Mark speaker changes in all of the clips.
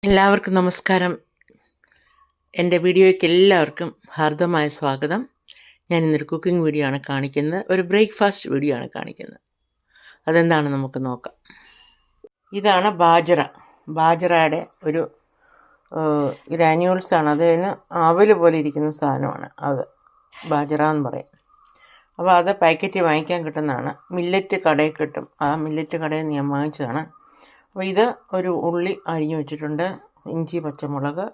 Speaker 1: എല്ലാവർക്കും നമസ്കാരം. എൻ്റെ വീഡിയോയ്ക്ക് എല്ലാവർക്കും ഹാർദമായ സ്വാഗതം. ഞാൻ ഇന്നൊരു കുക്കിംഗ് വീഡിയോ ആണ് കാണിക്കുന്നത്. ഒരു ബ്രേക്ക്ഫാസ്റ്റ് വീഡിയോ ആണ് കാണിക്കുന്നത്. അതെന്താണ് നമുക്ക് നോക്കാം. ഇതാണ് ബാജറയുടെ ഒരു ഗ്രാന്യൂൾസ് ആണ്. അതിന് അവല് പോലെ ഇരിക്കുന്ന സാധനമാണ് അത്. ബാജറ എന്ന് പറയും. അപ്പോൾ അത് പാക്കറ്റ് വാങ്ങിക്കാൻ കിട്ടുന്നതാണ്. മില്ലറ്റ് കടയിൽ കിട്ടും. ആ മില്ലറ്റ് കടയിൽ നിന്ന് ഞാൻ വാങ്ങിച്ചതാണ്. അപ്പോൾ ഇത് ഒരു ഉള്ളി അരിഞ്ഞു വെച്ചിട്ടുണ്ട്, ഇഞ്ചി, പച്ചമുളക്,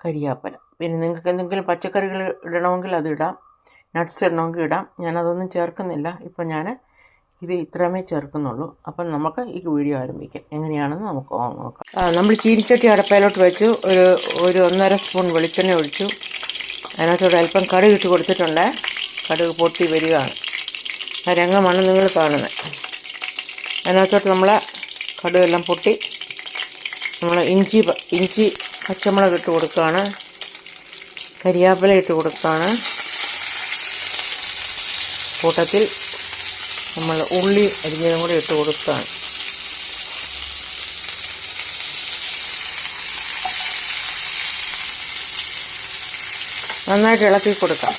Speaker 1: കരിയാപ്പല. പിന്നെ നിങ്ങൾക്ക് എന്തെങ്കിലും പച്ചക്കറികൾ ഇടണമെങ്കിൽ അത് ഇടാം, നട്ട്സ് ഇടണമെങ്കിൽ ഇടാം. ഞാനതൊന്നും ചേർക്കുന്നില്ല. ഇപ്പം ഞാൻ ഇത് ഇത്രമേ ചേർക്കുന്നുള്ളൂ. അപ്പം നമുക്ക് ഈ വീഡിയോ ആരംഭിക്കാം. എങ്ങനെയാണെന്ന് നമുക്ക് നോക്കാം. നമ്മൾ ചീനിച്ചട്ടി അടപ്പയിലോട്ട് വെച്ചു. ഒരു 1.5 സ്പൂൺ വെളിച്ചെണ്ണ ഒഴിച്ചു. അതിനകത്തോടെ അല്പം കടുക് ഇട്ട് കൊടുത്തിട്ടുണ്ട്. കടുക് പൊട്ടി വരികയാണ്. ആ രംഗമാണ് നിങ്ങൾ കാണുന്നത്. അതിനകത്തോട്ട് നമ്മൾ കടുകെല്ലാം പൊട്ടി നമ്മൾ ഇഞ്ചി പച്ചമുളക് ഇട്ട് കൊടുക്കുകയാണ്, കരിയാപ്പില ഇട്ട് കൊടുക്കുകയാണ്. കൂട്ടത്തിൽ നമ്മൾ ഉള്ളി അരിഞ്ഞതും കൂടി ഇട്ട് കൊടുക്കുകയാണ്. നന്നായിട്ട് ഇളക്കി കൊടുക്കാം.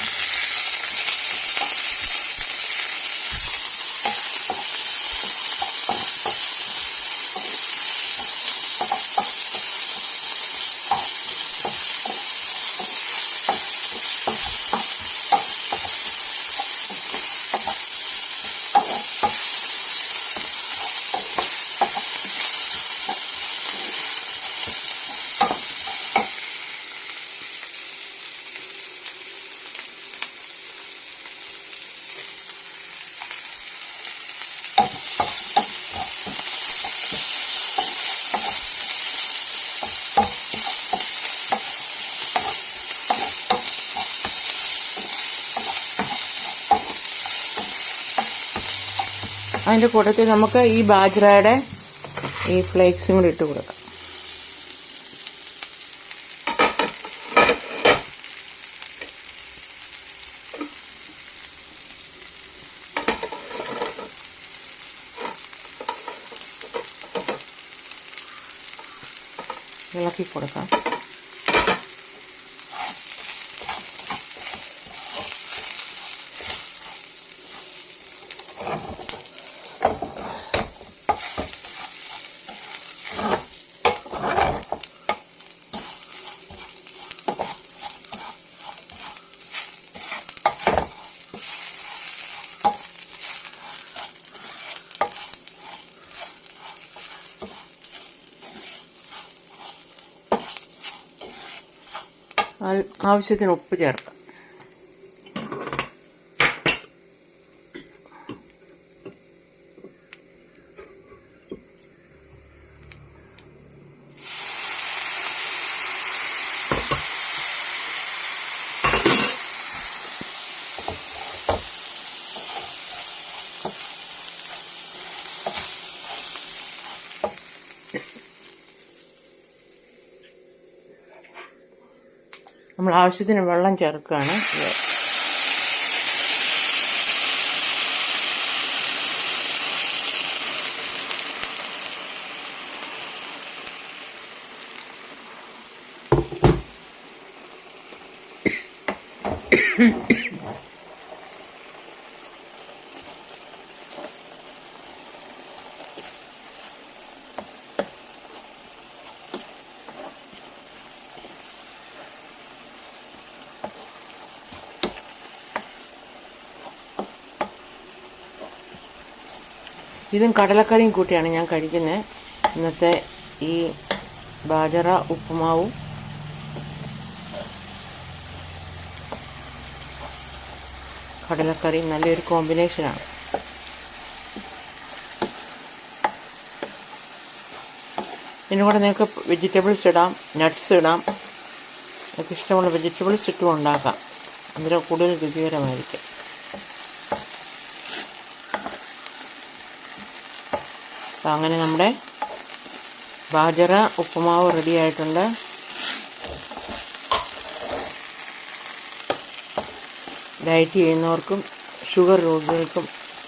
Speaker 1: അതിൻ്റെ കൂട്ടത്തിൽ നമുക്ക് ഈ ബാജ്റയുടെ ഈ ഫ്ലേക്സും കൂടി ഇട്ട് കൊടുക്കാം. ഇളക്കി കൊടുക്കാം. ആവശ്യത്തിന് ഉപ്പ് ചേർക്കാം. നമ്മൾ ആവശ്യത്തിന് വെള്ളം ചേർക്കുകയാണ്. ഇതും കടലക്കറിയും കൂട്ടിയാണ് ഞാൻ കഴിക്കുന്നത്. ഇന്നത്തെ ഈ ബാജറ ഉപ്പുമാവും കടലക്കറിയും നല്ലൊരു കോമ്പിനേഷനാണ്. ഇതിൻ്റെ കൂടെ നിങ്ങൾക്ക് വെജിറ്റബിൾസ് ഇടാം, നട്ട്സ് ഇടാം. നിങ്ങൾക്ക് ഇഷ്ടമുള്ള വെജിറ്റബിൾസ് ഇട്ടും ഉണ്ടാക്കാം. അന്നേരം കൂടുതൽ രുചികരമായിരിക്കും. അങ്ങനെ നമ്മുടെ ബാജറ ഉപ്പുമാവ് റെഡി ആയിട്ടുണ്ട്. ഡയറ്റ് ചെയ്യുന്നവർക്കും ഷുഗർ രോഗികൾക്കും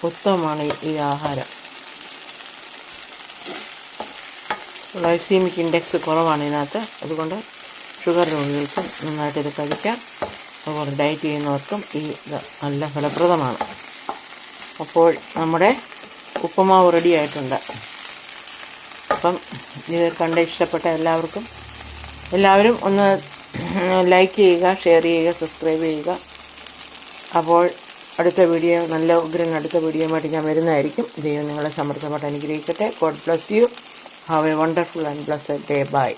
Speaker 1: ഉത്തമമാണ് ഈ ആഹാരം. ഗ്ലൈസീമിക് ഇൻഡെക്സ് കുറവാണ് ഇതിനകത്ത്. അതുകൊണ്ട് ഷുഗർ രോഗികൾക്ക് നന്നായിട്ട് ഇത് കഴിക്കാം. അതുപോലെ ഡയറ്റ് ചെയ്യുന്നവർക്കും ഈ ഇത് നല്ല ഫലപ്രദമാണ്. അപ്പോൾ നമ്മുടെ ഉപ്പുമാവ് റെഡി ആയിട്ടുണ്ട്. അപ്പം ഇത് കണ്ട് ഇഷ്ടപ്പെട്ട എല്ലാവരും ഒന്ന് ലൈക്ക് ചെയ്യുക, ഷെയർ ചെയ്യുക, സബ്സ്ക്രൈബ് ചെയ്യുക. അപ്പോൾ അടുത്ത വീഡിയോയുമായിട്ട് ഞാൻ വരുന്നതായിരിക്കും. ദൈവം നിങ്ങളെ സമൃദ്ധമായിട്ട് അനുഗ്രഹിക്കട്ടെ. God bless you. Have a wonderful and blessed day. By.